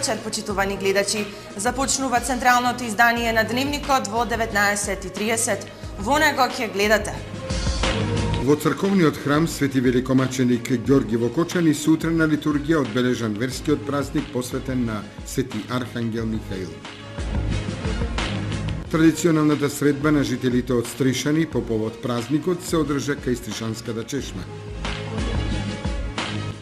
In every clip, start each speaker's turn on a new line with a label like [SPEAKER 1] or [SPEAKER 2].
[SPEAKER 1] вечер, почитувани гледачи. Започнува централното издание на Дневникот во 19:30. Во него ќе гледате.
[SPEAKER 2] Во црковниот храм Свети великомаченик Ѓорги во Кочани сутре на литургија одбележан верскиот празник посветен на Свети Архангел Михаил. Традиционалната средба на жителите од Стришани по повод празникот се одржа кај Стришанската чешма.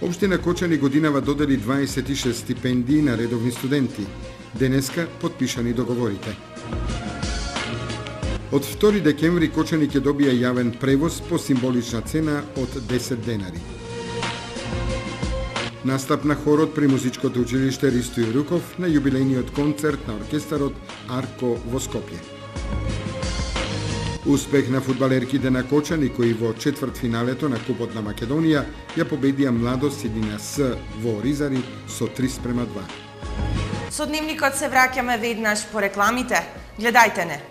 [SPEAKER 2] Општина Кочани годинава додели 26 стипендии на редовни студенти. Денеска потпишани договорите. Од 2 декември Кочани ќе добија јавен превоз по символична цена од 10 денари. Настап на хорот при музичкото училиште Ристо Јуруков на јубилејниот концерт на оркестарот Арко во Скопје. Успех на фудбалерките на Кочани кои во четвртфиналето на Купот на Македонија ја победија Младост 11 во Ризари со 3:2.
[SPEAKER 1] Со Дневникот се враќаме веднаш по рекламите. Гледајте не.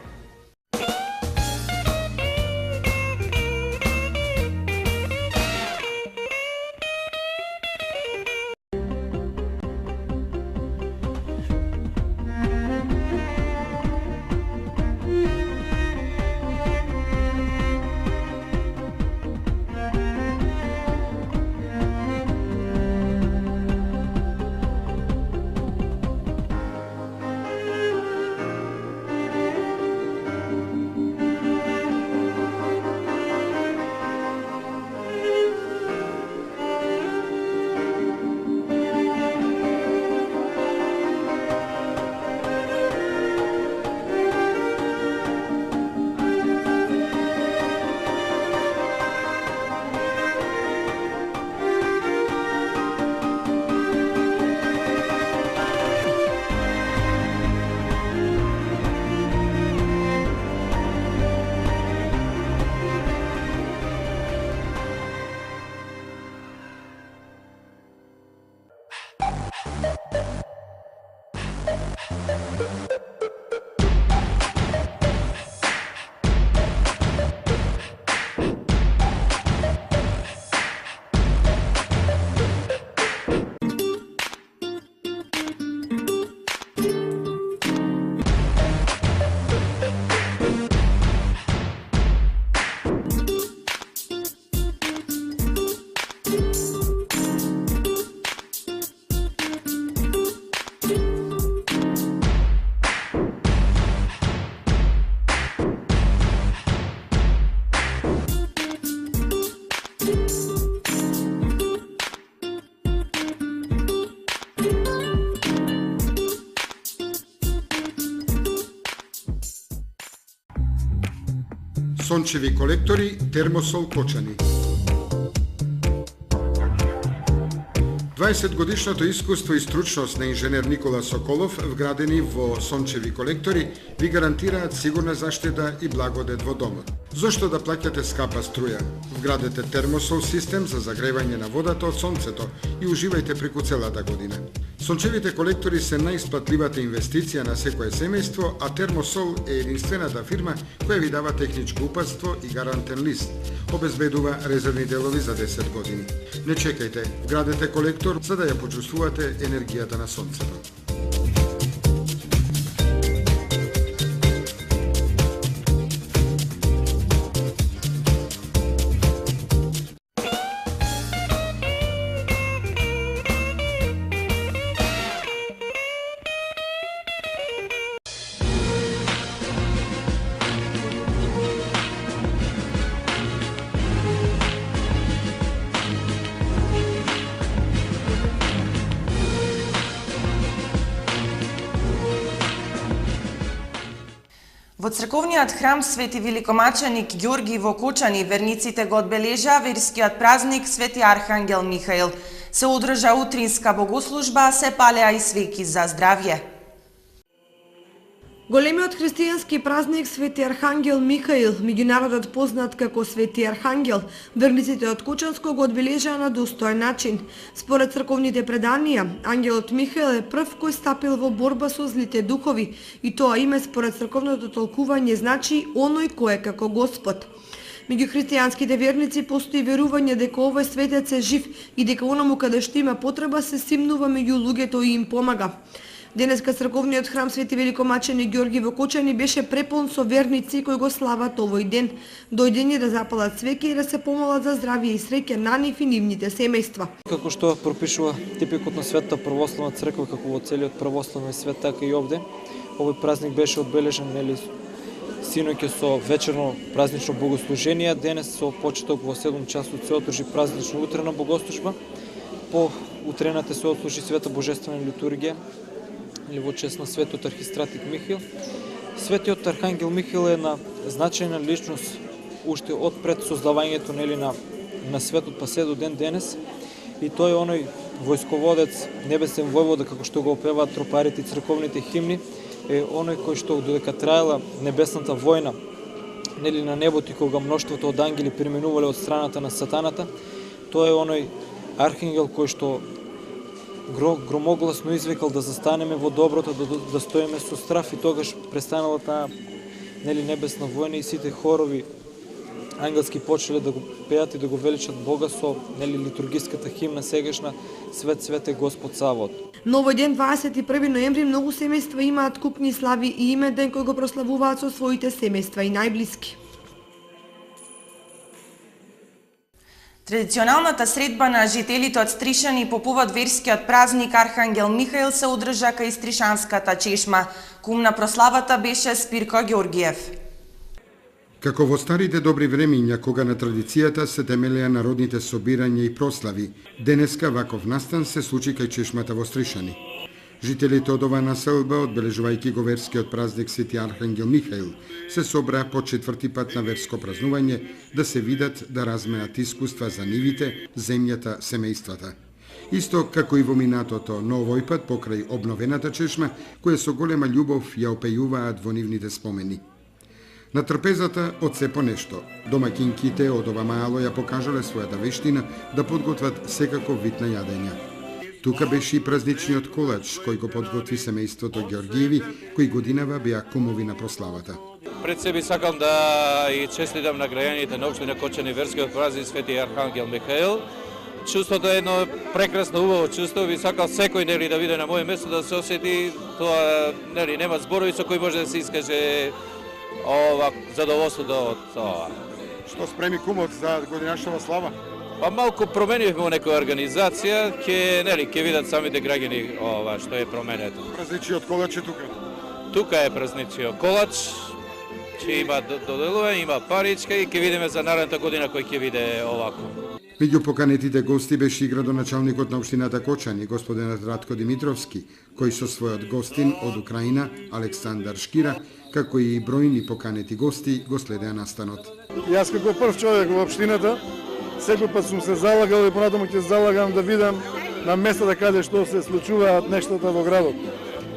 [SPEAKER 2] Сончеви колектори Термосол Кочани. 20 годишното искуство и стручност на инженер Никола Соколов вградени во сончеви колектори ви гарантираат сигурна заштита и благодет во домот. Зошто да плаќате скапа струја? Вградете Термосол систем за загревање на водата од сонцето и уживајте преку целата година. Сончевите колектори се најисплатливата инвестиција на секое семејство, а Термосол е единствената фирма која ви дава техничко упатство и гарантен лист. Обезбедува резервни делови за 10 години. Не чекајте, вградете колектор за да ја почувствувате енергијата на сонцето.
[SPEAKER 1] Во црковниот храм Свети великомаченик Ѓорги во Кочани верниците го одбележаа верскиот празник Свети Архангел Михаил. Се одржа утринска богослужба, се палеа и свеки за здравје.
[SPEAKER 3] Големиот христијански празник Свети Архангел Михаил, меѓународот познат како Свети Архангел, верниците од Кочанско го одбележаа на достоен начин. Според црковните преданија, ангелот Михаил е прв кој стапил во борба со злите духови и тоа име според црковното толкување значи оној кој е како Господ. Меѓу христијанските верници постои верување дека овој светец е жив и дека онаму каде што има потреба се симнува меѓу луѓето и им помага. Денеска црковниот храм Свети Великомаченик Ѓорги во Кочани беше препон со верници кои го слават овој ден. Дојдени да запалат свеќе и да се помолат за здравје и среќа на нив и нивните семејства.
[SPEAKER 4] Како што пропишува типикот на Светата православна црква, како во целиот православен свет, така и овде, овој празник беше одбележан синоќа со вечерно празнично богослужение, денес со почеток во 7 часот се одржи празнична утрена богослужба. По утрената се отслужи света божествена литургија или во чест на светот архистратик Михаил. Светиот архангел Михаил е на значајна личност уште од пред создавањето на светот па се до ден денес, и тој е оној војсководец, небесен војвода, како што го опеваат тропарите и црковните химни, е оној кој што додека траела небесната војна на небото и кога мноштвото од ангели преминувале од страната на сатаната, тој е оној архангел кој што громогласно извикал да застанеме во доброто, да стоиме со страв, и тогаш престанала таа небесна војна и сите хорови ангелски почеле да го пеат и да го величат Бога со литургиската химна сегашна Свет свете Господ Савот.
[SPEAKER 3] Но овој ден 21 ноември многу семејства имаат купни слави и име ден кој го прославуваат со своите семејства и најблиски.
[SPEAKER 1] Традиционалната средба на жителите од Стришани по повод верскиот празник Архангел Михаил се одржа кај Стришанската чешма. Кум на прославата беше Спирко Ѓоргиев.
[SPEAKER 2] Како во старите добри времиња, кога на традицијата се темелеа народните собирања и прослави, денеска ваков настан се случи кај чешмата во Стришани. Жителите од оваа населба, одбележувајќи го верскиот празник Свети Архангел Михаил, се собраа по 4ти пат на верско празнување да се видат, да разменат искуства за нивите, земјата, семејствата. Исто како и во минатото, но овој пат покрај обновената чешма, која со голема љубов ја опејуваат во нивните спомени. На трпезата од се по нешто, домакинките од ова мало ја покажале својата вештина да подготват секако вид на јадења. Тука беше и празничниот колач, кој го подготви семејството Ѓоргиеви, кои годинава беа кумови на прославата.
[SPEAKER 5] Пред себе сакам да и честитам на граѓаните на општина Кочани верскиот празник Свети Архангел Михаил. Чувството е едно прекрасно убаво чувство, би сакал секој да биде на моје место да се осети тоа, нема зборови со кои може да се искаже задоволството од тоа.
[SPEAKER 2] Што спреми кумот за годинашната слава?
[SPEAKER 5] Па малку променивме во некоја организација, ќе видат самите граѓани што е променето.
[SPEAKER 2] Празничниот колач е тука.
[SPEAKER 5] Тука е празничниот колач, ќе има доделување, има паричка и ќе видиме за наредната година кој ќе биде овако.
[SPEAKER 2] Меѓу поканетите гости беше и градоначалникот на општината Кочани, господинот Радко Димитровски, кој со својот гостин од Украина, Александар Шкира, како и бројни поканети гости, го следеа настанот.
[SPEAKER 6] Јас како прв човек во општината, секој пат сум се залагал и понатаму ќе залагам да видам на местата каде што се случуваат нештата во градот.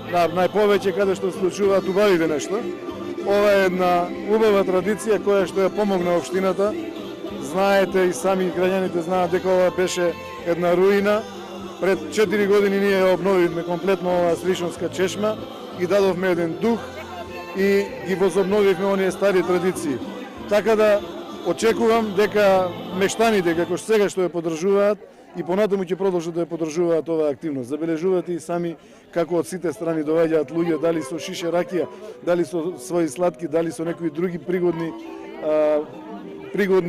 [SPEAKER 6] Најповеќе каде што се случуваат убавите нешта. Ова е една убава традиција која што ја помогна општината. Знаете и сами граѓаните знаат дека ова беше една руина. Пред 4 години ние ја обновивме комплетно оваа Стришанска чешма и дадовме еден дух и ги возобновивме оние стари традиции. Така да очекувам дека мештаните како сега што ја поддржуваат и понатаму ќе продолжат да ја поддржуваат оваа активност. Забележувате и сами како од сите страни доаѓаат луѓе, дали со шише ракија, дали со своји сладки, дали со некои други пригодни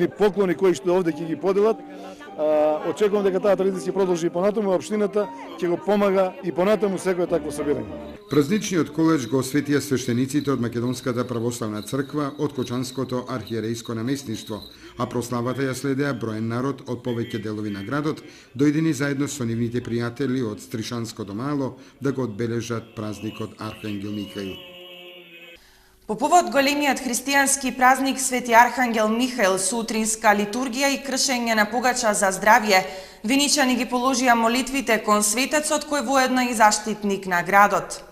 [SPEAKER 6] поклони кои што овде ќе ги поделат. Очекувам дека таа традиција продолжи и понатаму, општината ќе го помага и понатаму секој такво собирање.
[SPEAKER 2] Празничниот колеж го осветија свештениците од Македонската православна црква од Кочанското архиерејско наместништво, а прославата ја следеа броен народ од повеќе делови на градот, дојдени заедно со нивните пријатели од Стришанското мало да го одбележат празникот Архангел Михаил.
[SPEAKER 1] По повод големиот христијански празник Свети Архангел Михаил, сутринска литургија и кршење на погача за здравје, виничани ги положија молитвите кон светецот кој воедно и заштитник на градот.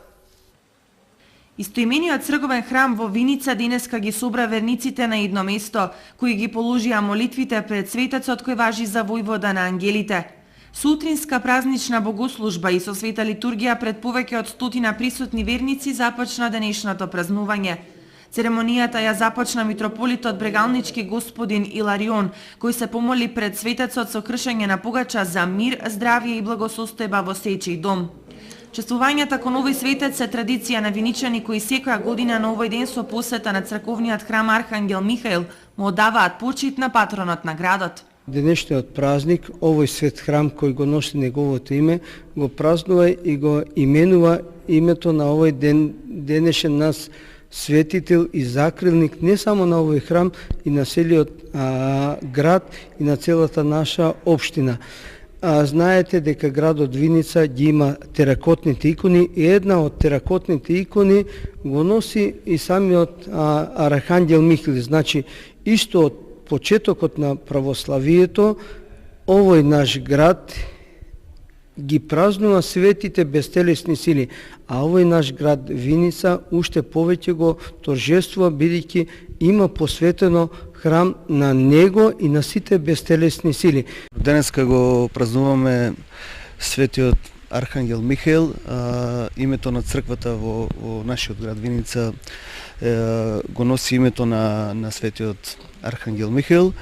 [SPEAKER 1] Истоимениот црковен храм во Виница денеска ги собра верниците на едно место, кои ги положија молитвите пред светецот кој важи за војвода на ангелите. Сутринска празнична богослужба и со света литургија пред повеќе од 100 присутни верници започна денешното празнување. Церемонијата ја започна митрополитот брегалнички господин Иларион, кој се помоли пред светецот со кршење на погача за мир, здравје и благосостојба во сечи дом. Чествувањата кон овој светец се традиција на виничани кои секоја година на овој ден со посета на црковниот храм Архангел Михаил му одаваат почит на патронот на градот.
[SPEAKER 7] Денешниот празник, овој свет храм кој го носи неговото име, го празнува и го именува името на овој денешен нас светител и закрилник не само на овој храм и на целиот град и на целата наша општина. Знаете дека градот Виница ги има теракотните икони и една од теракотните икони го носи и самиот Архангел Михаил. Значи, исто од почетокот на православието, овој наш град ги празнува светите безтелесни сили, а овој наш град Виница уште повеќе го торжествува бидејќи има посветено храм на него и на сите безтелесни сили.
[SPEAKER 8] Денеска го празнуваме светиот Архангел Михаил, името на црквата во нашиот град Виница го носи името на светиот Архангел Михаил.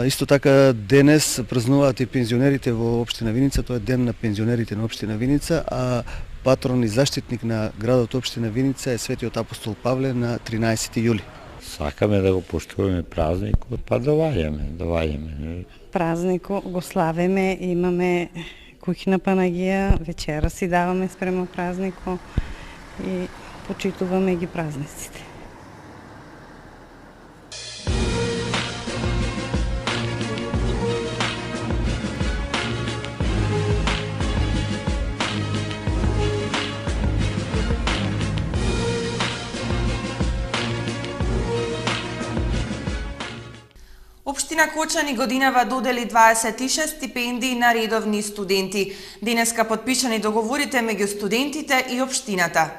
[SPEAKER 8] Исто така денес празнуваат и пензионерите во општина Виница, тоа е ден на пензионерите на општина Виница, а патрон и заштитник на градот општина Виница е светиот апостол Павле на 13 јули.
[SPEAKER 9] Сакаме да го поштуваме празникот, па доваѓаме.
[SPEAKER 10] Празникот го славиме, имаме куќна Панагија, вечера си даваме спрема празникот и почитуваме ги празниците.
[SPEAKER 1] Општина Кочани годинава додели 26 стипендии на редовни студенти. Денеска подпишани договорите меѓу студентите и општината.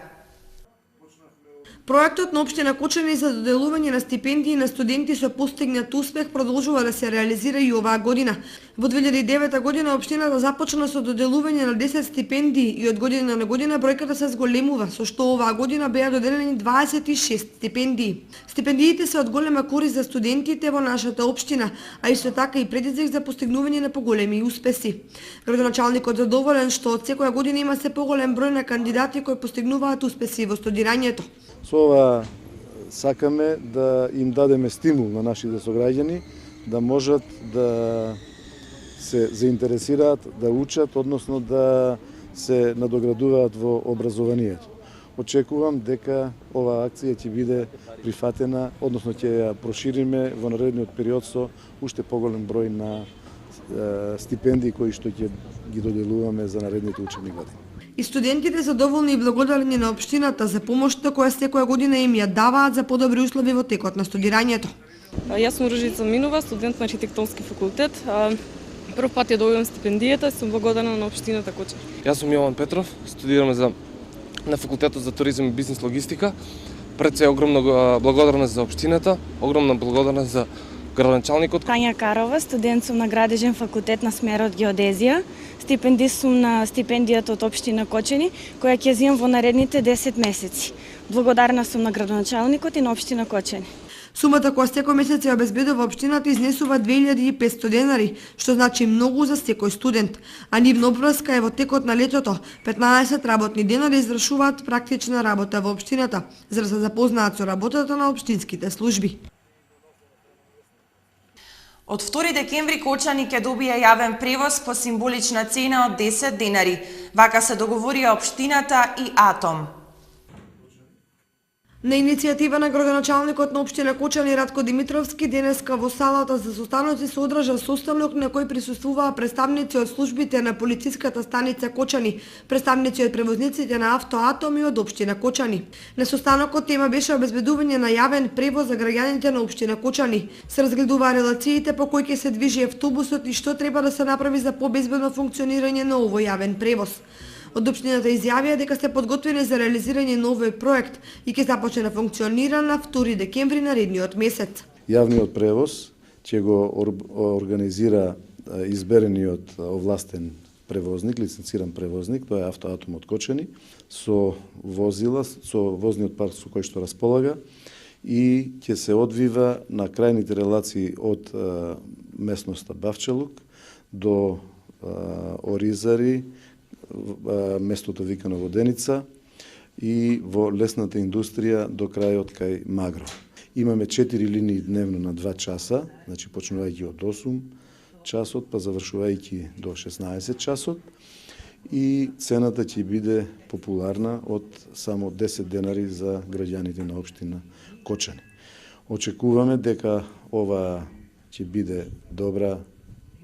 [SPEAKER 3] Проектот на општина Кочани за доделување на стипендии на студенти со постигнат успех продолжува да се реализира и оваа година. Во 2009 година општината започна со доделување на 10 стипендии и од година на година бројката се зголемува, со што оваа година беа доделени 26 стипендии. Стипендиите се од голема корист за студентите во нашата општина, а исто така и предизвик за постигнување на поголеми успеси. Градоначалникот задоволен што од секоја година има се поголем број на кандидати кои постигнуваат успеси во студирањето.
[SPEAKER 6] Со ова сакаме да им дадеме стимул на нашите сограѓани да можат да се заинтересираат, да учат, односно да се надоградуваат во образованието. Очекувам дека оваа акција ќе биде прифатена, односно ќе ја прошириме во наредниот период со уште поголем број на стипендии кои што ќе ги доделуваме за наредните учебни години.
[SPEAKER 3] И студентите задоволни и благодарни на општината за помошта која секоја година им ја даваат за подобри услови во текот на студирањето.
[SPEAKER 11] Јас сум Ружица Минова, студент на архитектонски факултет. Прв пат ја добивам стипендијата и сум благодарна на општината Кочани.
[SPEAKER 12] Јас сум Јован Петров, студирам на факултетот за туризам и бизнес логистика. Пред се огромна благодарност за општината, огромна благодарност за градоначалникот.
[SPEAKER 13] Тања Карова, студент сум на градежен факултет на смерот геодезија. Стипендист сум на стипендијата од општина Кочани, која ќе земам во наредните 10 месеци. Благодарна сум на градоначалникот и на општина Кочани.
[SPEAKER 3] Сумата која секој месец ја обезбедува општината изнесува 2500 денари, што значи многу за секој студент. А нивна обврска е во текот на летото. 15 работни денови извршуваат практична работа во општината, за да се запознаат со работата на општинските служби.
[SPEAKER 1] Од 2 декември Кочани ќе добие јавен превоз по символична цена од 10 денари. Вака се договорија општината и Атом.
[SPEAKER 3] На иницијатива на градоначалникот на општина Кочани Радко Димитровски денеска во салата за состаноци се одржа состанок на кој присуствуваа представници од службите на полициската станица Кочани, представници од превозниците на Автоатом и од општина Кочани. На состанокот тема беше обезбедување на јавен превоз за граѓаните на општина Кочани. Се разгледуваа релациите по кои ќе се движи автобусот и што треба да се направи за побезбедно функционирање на овој јавен превоз. Од општината изјавија дека се подготвени за реализирање на овој проект и ќе започне да функционира на 2 декември наредниот месец.
[SPEAKER 6] Јавниот превоз ќе го организира изберениот овластен превозник, лиценциран превозник, тоа е Автоатом од Кочани, со возила, со возниот парк со кој што располага и ќе се одвива на крајните релации од местноста Бавчалук до Оризари, местото викано Воденица, и во лесната индустрија до крајот кај Магро. Имаме 4 линии дневно на 2 часа, значи почнувајќи од 8 часот, па завршувајќи до 16 часот, и цената ќе биде популарна од само 10 денари за граѓаните на општина Кочани. Очекуваме дека ова ќе биде добра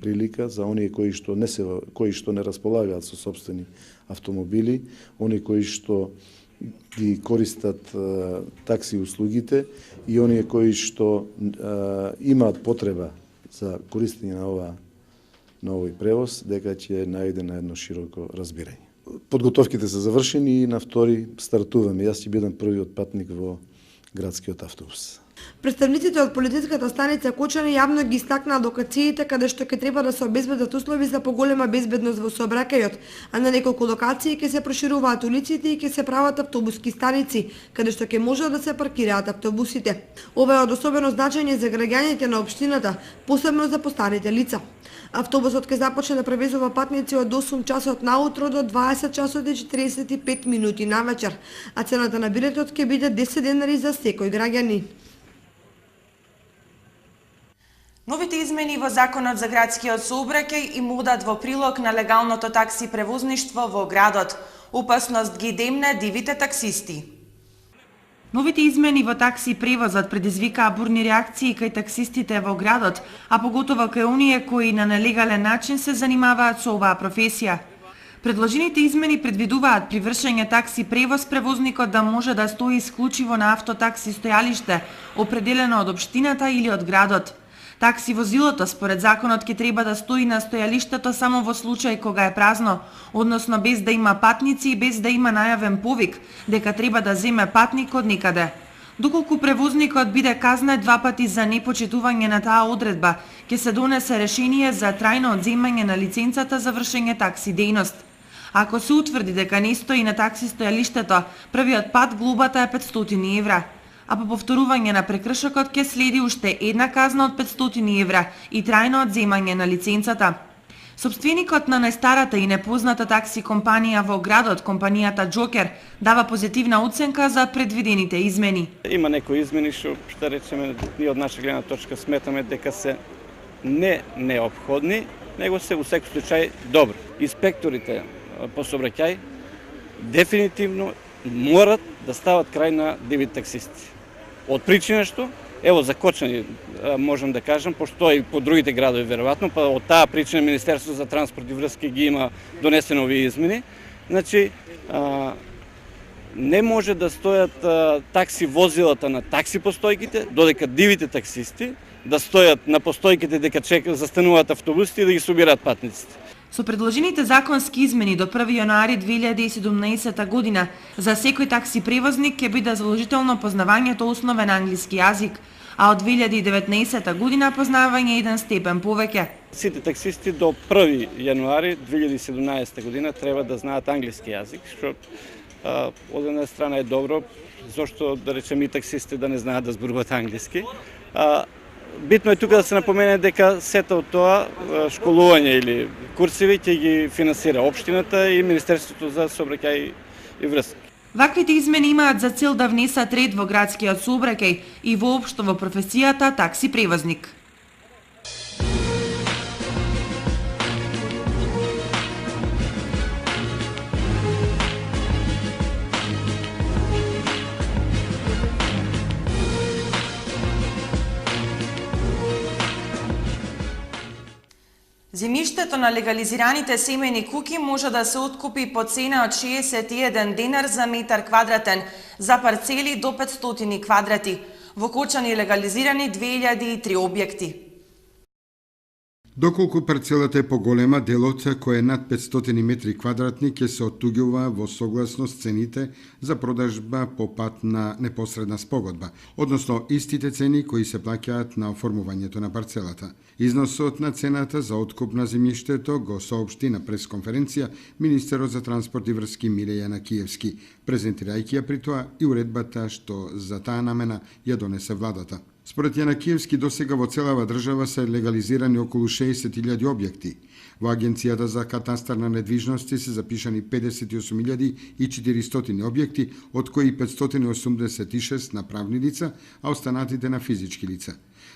[SPEAKER 6] прилика за оние кои што не располагаат со сопствени автомобили, оние кои што ги користат такси услугите и оние кои што имаат потреба за користење на овој превоз, дека ќе најде на едно широко разбирање. Подготовките се завршени и на 2 стартуваме. Јас ќе бидам првиот патник во градскиот автобус.
[SPEAKER 3] Представниците од полициската станица Кочани јавно ги истакнаа локациите каде што ќе треба да се обезбедат услови за поголема безбедност во сообраќајот, а на неколку локации ќе се прошируваат улиците и ќе се прават автобуски станици, каде што ќе може да се паркираат автобусите. Ова е од особено значење за граѓаните на општината, посебно за постарите лица. Автобусот ќе започне да превезува патници од 8 часот наутро до 20 часот и 45 минути навечер, а цената на билетот ќе биде 10 денари за секој граѓанин.
[SPEAKER 1] Новите измени во Законот за градскиот сообраќај им одат во прилог на легалното такси превозништво во градот. Опасност ги демне дивите таксисти. Новите измени во такси превозот предизвикаа бурни реакции кај таксистите во градот, а поготово кај оние кои на нелегален начин се занимаваат со оваа професија. Предложените измени предвидуваат при вршење такси превоз превозникот да може да стои исклучиво на автотакси стојалиште, определено од општината или од градот. Такси возилото според законот ќе треба да стои на стојалиштето само во случај кога е празно, односно без да има патници и без да има најавен повик дека треба да земе патник од никаде. Доколку превозникот биде казнет 2 пати за непочитување на таа одредба, ќе се донесе решение за трајно одземање на лиценцата за вршење такси дејност. Ако се утврди дека не стои на такси стојалиштето, првиот пат глобата е 500 евра. А по повторување на прекршокот ќе следи уште една казна од 500 евра и трајно одземање на лиценцата. Сопственикот на најстарата и непозната такси компанија во градот, компанијата Джокер, дава позитивна оценка за предвидените измени.
[SPEAKER 14] Има некои измени што речеме и од наша гледна точка сметаме дека се не неопходни, него се во секој случај добро. Инспекторите по сообраќај дефинитивно морат да стават крај на дивите таксисти. Од причина што, ево за Кочани можам да кажам, пошто и по другите градови веројатно, па од таа причина Министерството за транспорт и врски ги има донесено овие измени. Значи, не може да стојат такси возилата на такси постојките, додека дивите таксисти да стојат на постојките дека застануваат автобусите и да ги собираат патниците.
[SPEAKER 1] Со предложените законски измени до 1 јануари 2017 година за секој такси превозник ќе биде задолжително познавањето основен англиски јазик, а од 2019 година познавање еден степен повеќе.
[SPEAKER 14] Сите таксисти до 1 јануари 2017 година треба да знаат англиски јазик, што од една страна е добро, зашто да речем и таксисти да не знаат да зборуваат англиски. Битно е тука да се напомене дека сета од тоа школување или курсиви ќе ги финансира општината и Министерството за сообраќај и врски.
[SPEAKER 1] Ваквите измени имаат за цел да внесат ред во градскиот сообраќај и воопшто во професијата такси превозник. Земјиштето на легализираните семејни куќи може да се откупи по цена од 61 денар за метар квадратен за парцели до 500 квадрати. Во Кочани легализирани 2003 објекти.
[SPEAKER 2] Доколку парцелата е поголема, делот кој е над 500 метри квадратни ќе се оттуѓува во согласност цените за продажба по пат на непосредна спогодба, односно истите цени кои се плаќаат на оформувањето на парцелата. Износот на цената за откуп на земјиштето го соопшти на пресконференција министерот за транспорт и врски Миле Јанакиевски, презентирајќи ја при тоа и уредбата што за таа намена ја донесе владата. Според Јанакиевски, досега во целава држава се легализирани околу 60.000 објекти. Во Агенцијата за катастар на недвижности се запишани 58.400 објекти, од кои 586 на правни лица, а останатите на физички лица.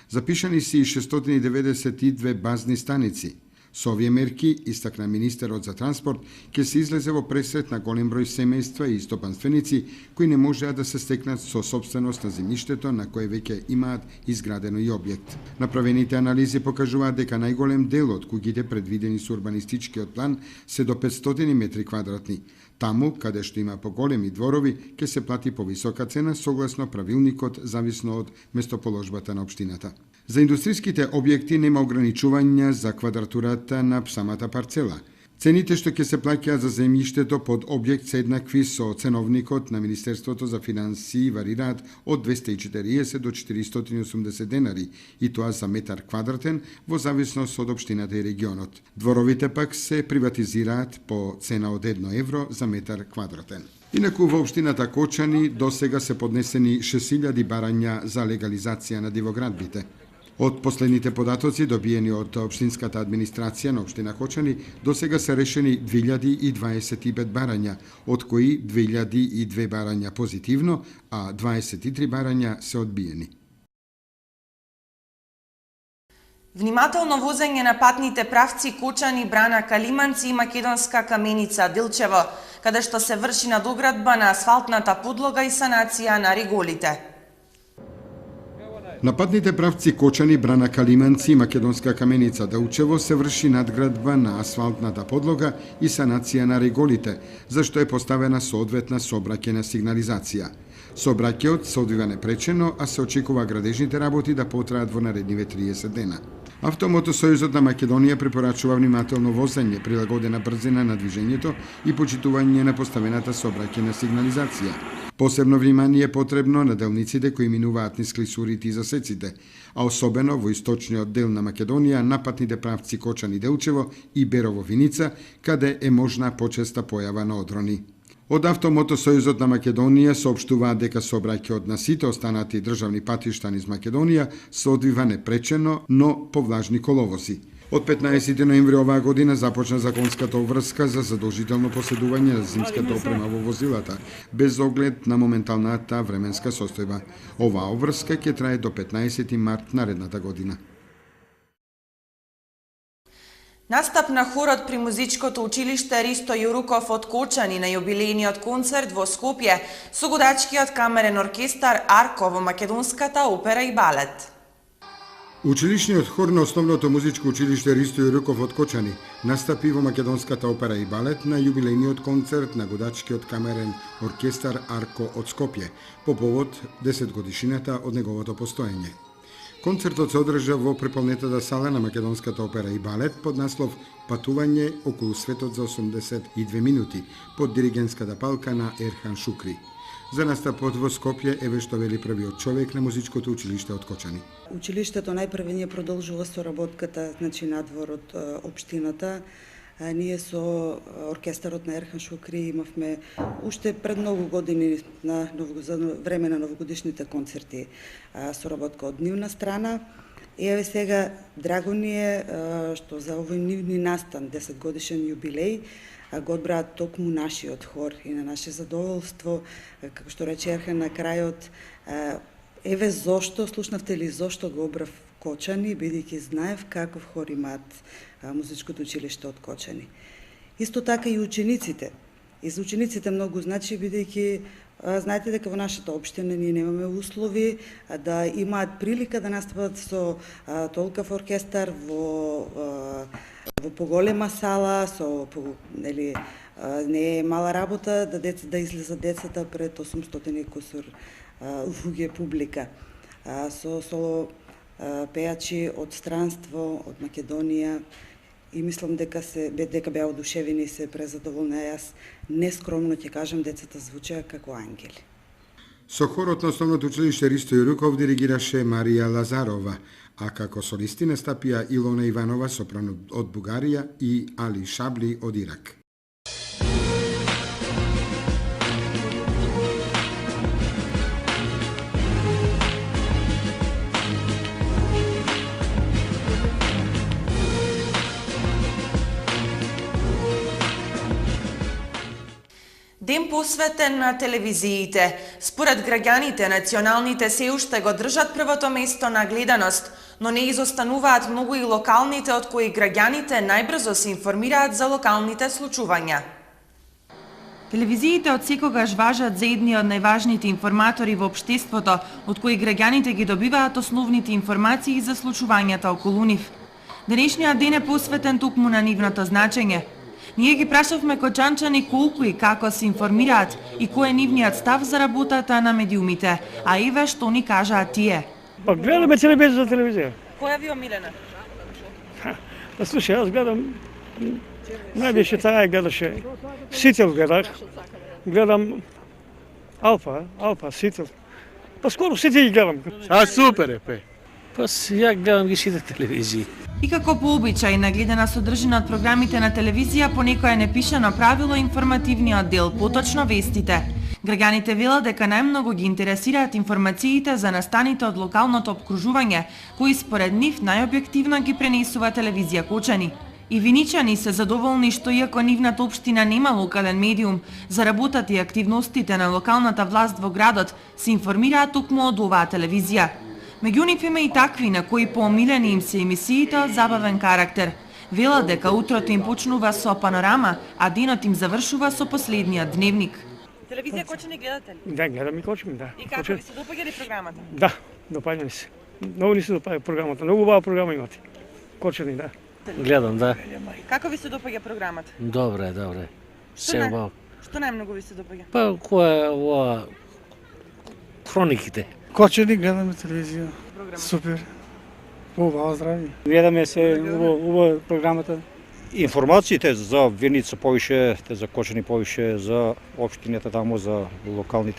[SPEAKER 2] Запишани се и 692 базни станици. Со овие мерки, истакна министерот за транспорт, ќе се излезе во пресрет на голем број семејства и стопанственици кои не можеа да се стекнат со собственост на земјиштето на кое веќе имаат изградено и објект. Направените анализи покажуваат дека најголем дел од куќите предвидени со урбанистичкиот план се до 500 метри квадратни. Таму, каде што има поголеми дворови, ќе се плати повисока цена согласно правилникот зависно од местоположбата на општината. За индустријските објекти нема ограничувања за квадратурата на самата парцела. Цените што ќе се плаќаат за земјиштето под објект се еднакви со ценовникот на Министерството за финансии, варираат од 240 до 480 денари, и тоа за метар квадратен во зависност од општината и регионот. Дворовите пак се приватизираат по цена од 1 евро за метар квадратен. Инаку во општината Кочани досега се поднесени 6000 барања за легализација на дивоградбите. Од последните податоци добиени од општинската администрација на општина Кочани, досега се решени 2025 барања, од кои 2002 барања позитивно, а 23 барања се одбиени.
[SPEAKER 1] Внимателно возење на патните правци Кочани, Брана, Калиманци и Македонска Каменица, Дилчево, каде што се врши надоградба на асфалтната подлога и санација на реголите.
[SPEAKER 2] На патните правци Кочани, Брана, Калиманци и Македонска Каменица, Дилчево се врши надградба на асфалтната подлога и санација на реголите, зашто е поставена соодветна сообраќајна сигнализација. Сообраќајот се одвива непречено, а се очекува градежните работи да потраат во наредниве 30 дена. Автомотосојузот на Македонија препорачува внимателно возење, прилагодена брзина на движењето и почитување на поставената сообраќајна сигнализација. Посебно внимание е потребно на делниците кои минуваат низ клисурите и засеците, а особено во источниот дел на Македонија, на патните правци Кочани, Делчево и Берово, Виница, каде е можна почеста појава на одрони. Од Автомотосојузот на Македонија соопштуваат дека сообраќајот на сите останати државни патишта низ Македонија се одвива непречено, но по влажни коловози. Од 15 ноември оваа година започна законската обврска за задолжително поседување на зимската опрема во возилата, без оглед на моменталната временска состојба. Оваа обврска ќе трае до 15 март наредната година.
[SPEAKER 1] Настап на хорот при музичкото училиште Ристо Јуруков од Кочани на јубилејниот концерт во Скопје со годачкиот камерен оркестар Арко во Македонската опера и балет.
[SPEAKER 2] Училишниот хор на основното музичко училиште Ристо Јуруков од Кочани настапи во Македонската опера и балет на јубилејниот концерт на годачкиот камерен оркестар Арко од Скопје по повод 10 годишнината од неговото постоење. Концертот се одржа во преполнетата сала на Македонската опера и балет под наслов Патување околу светот за 82 минути под диригентската палка на Ерхан Шукри. За настапот во Скопје еве што вели првиот човек на музичкото училиште од Кочани.
[SPEAKER 15] Училиштето најпрве ние продолжува соработката надвор од општината. Ние со оркестарот на Ерхан Шукри имавме уште пред многу години за време на новогодишните концерти соработка од нивна страна. И еве сега драго ни е што за овој нивни настан 10 годишен јубилеј го одбраат токму нашиот хор и на наше задоволство, како што рече Ерхан на крајот, еве зошто, слушнавте ли зошто го обрав Кочани, бидејќи знаев каков хор имаат музичкото училиште од Кочани. Исто така и учениците. И за учениците многу значи, бидејќи знаете дека во нашата општина ние немаме услови да имаат прилика да настапат со толкав оркестар во поголема сала, со не е мала работа да излезат децата пред 800 и кусур луѓе публика. Со пејачи од странство, од Македонија, и мислам дека беа одушевени и се презадоволни. Јас нескромно ќе кажам, децата звучеа како ангели.
[SPEAKER 2] Со хорот на Основното училиште Ристо Јуруков диригираше Марија Лазарова, а како солисти настапија Илона Иванова, сопрано од Бугарија, и Али Шабли од Ирак.
[SPEAKER 1] Ден посветен на телевизиите. Според граѓаните, националните се уште го држат првото место на гледаност, но не изостануваат многу и локалните, од кои граѓаните најбрзо се информираат за локалните случувања. Телевизиите од секогаш важат за едни од најважните информатори во општеството, од кои граѓаните ги добиваат основните информации за случувањата околу нив. Денешниот ден е посветен токму на нивното значење. Ние ги прашавме кочанчани колку и како се информираат и кој е нивниот став за работата на медиумите, а еве што ни кажаат тие.
[SPEAKER 16] Па гледаме телевизија за телевизија.
[SPEAKER 1] Која ви омилена?
[SPEAKER 16] Па слушај, јас гледам највише таа гледаше. Сител гледам Алфа, Сител. Па скоро сите ги гледам.
[SPEAKER 17] А супер е, пе. Па ја гледам ги сите телевизии.
[SPEAKER 1] И како по обичај, нагледана содржина од програмите на телевизија, понекоја непишано правило информативниот дел, поточно вестите. Граѓаните велат дека најмногу ги интересираат информациите за настаните од локалното обкружување, кои според нив најобјективно ги пренесува телевизија Кочани. И виничани се задоволни што иако нивната општина нема локален медиум, за работата и активностите на локалната власт во градот се информираат токму од оваа телевизија. Меѓу нив има и такви на кои поомилени им се емисиите од забавен карактер. Велат дека утрото им почнува со панорама, а денот им завршува со последниот дневник. Телевизија Кочани гледате ли?
[SPEAKER 16] Да, гледам и Кочани, да.
[SPEAKER 1] И како ви се допаѓа ли програмата?
[SPEAKER 16] Да, допаѓа ми се. Многу ни се допаѓа програмата. Многу убава програма имате. Кочани, да.
[SPEAKER 17] Гледам, да.
[SPEAKER 1] Како ви се допаѓа програмата?
[SPEAKER 17] Добре. Се убаво.
[SPEAKER 1] Што најмногу ви се допаѓа?
[SPEAKER 17] Па која ова хрониките.
[SPEAKER 18] Кочани гледаме телевизија. Супер. Убаво здравје.
[SPEAKER 19] Гледаме се убаво програмата. Информациите за Виница повише, за Кочани повише, за општината таму, за локални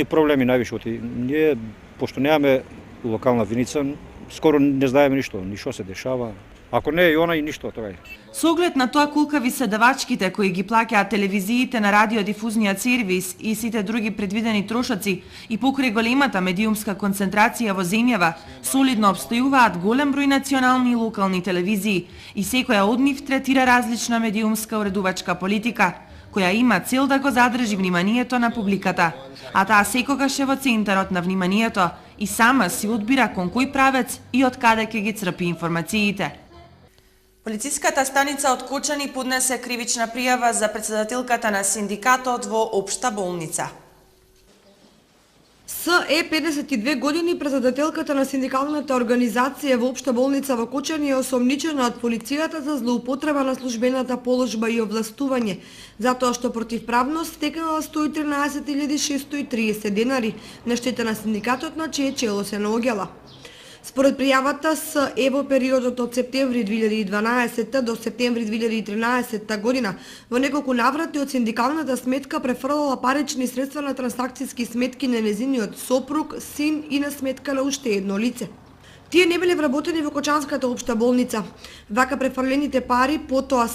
[SPEAKER 19] проблеми највише. Ние, пошто немаме локална Виница, скоро не знаеме ништо се дешава. Ако не е и она и ништо тоа е.
[SPEAKER 1] Со оглед на тоа колкави се давачките кои ги плаќаат телевизиите на радиодифузниот сервис и сите други предвидени трошоци и покрај големата медиумска концентрација во земјава, солидно обстојуваат голем број национални и локални телевизии и секоја од нив третира различна медиумска уредувачка политика, која има цел да го задржи вниманието на публиката, а таа секогаш е во центарот на вниманието и сама си одбира кон кој правец и од каде ќе ги црпи информациите. Полициската станица од Кочани поднесе кривична пријава за претседателката на синдикатот во Општа болница.
[SPEAKER 3] Е 52 години председателката на синдикалната организација во Општа болница во Кочани е осомничена од полицијата за злоупотреба на службената положба и овластување, затоа што противправно стекнала 113.630 денари на штета на синдикатот на чие чело се наоѓала. Според пријавата во периодот од септември 2012 до септември 2013 година во неколку наврати од синдикалната сметка префрлала парични средства на трансакцијски сметки на незиниот сопруг, син и на сметка на уште едно лице. Тие не биле вработени во Кочанската општа болница. Вака префрлените пари потоа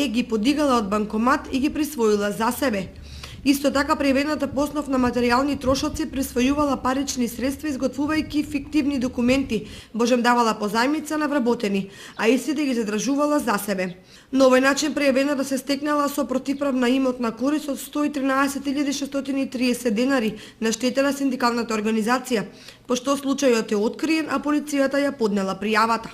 [SPEAKER 3] ги подигала од банкомат и ги присвоила за себе. Исто така пријавената по основ на материјални трошоци присвојувала парични средства изготвувајќи фиктивни документи, божем давала позајмица на вработени, а истите ги задржувала за себе. На овој начин пријавена да се стекнала со противправна имотна корист од 113.630 денари на штета на синдикалната организација, пошто случајот е откриен, а полицијата ја поднела пријавата.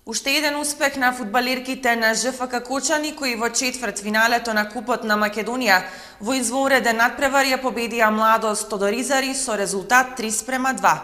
[SPEAKER 1] Уште еден успех на фудбалерките на ЖФК Кочани, кои во четврт финалето на Купот на Македонија во извонреден надпревар ја победија Младост Тодоризари со резултат 3:2.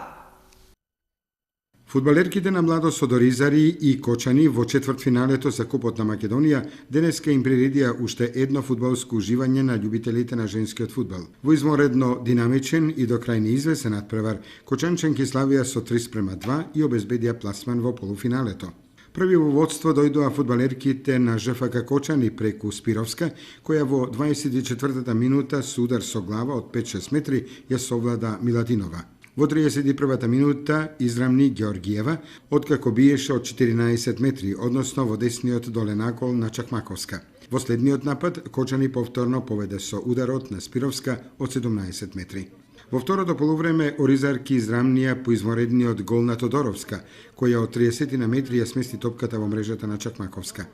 [SPEAKER 2] Фудбалерките на Младо Содоризари и Кочани во четвртфиналето за Купот на Македонија денеска им приредија уште едно фудбалско уживање на љубителите на женскиот фудбал. Во изморедно динамичен и до крај неизвесен надпревар, кочанчанки славија со 3:2 и обезбедија пласман во полуфиналето. Први во водство дојдоа фудбалерките на ЖФК Кочани преку Спировска, која во 24-та минута со удар со глава од 5-6 метри ја совлада Миладинова. Во 31-та минута израмни Георгиева, откако биеше од 14 метри, односно во десниот долен акол на Чакмаковска. Во следниот напад, Кочани повторно поведе со ударот на Спировска од 17 метри. Во второто полувреме, оризарки израмнија по изморедниот гол на Тодоровска, која од 30 на метри ја смести топката во мрежата на Чакмаковска.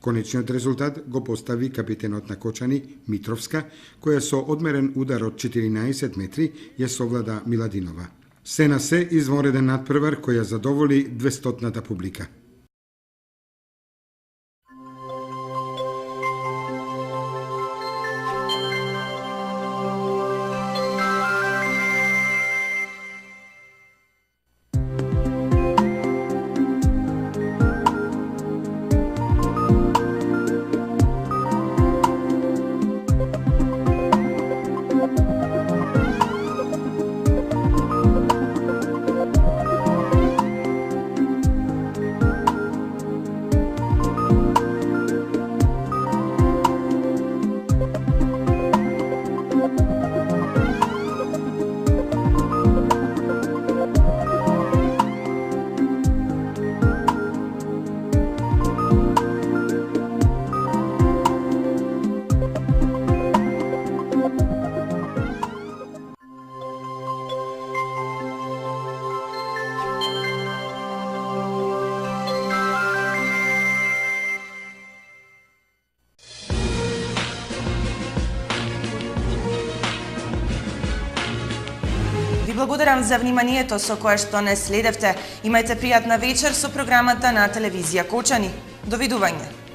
[SPEAKER 2] Конечниот резултат го постави капитенот на Кочани, Митровска, која со одмерен удар од 14 метри ја совлада Миладинова. Се на се измореден надпревар која задоволи 200-ната публика.
[SPEAKER 1] Благодарам за вниманието со кое што не следевте. Имајте пријатна вечер со програмата на телевизија Кочани. Довидување.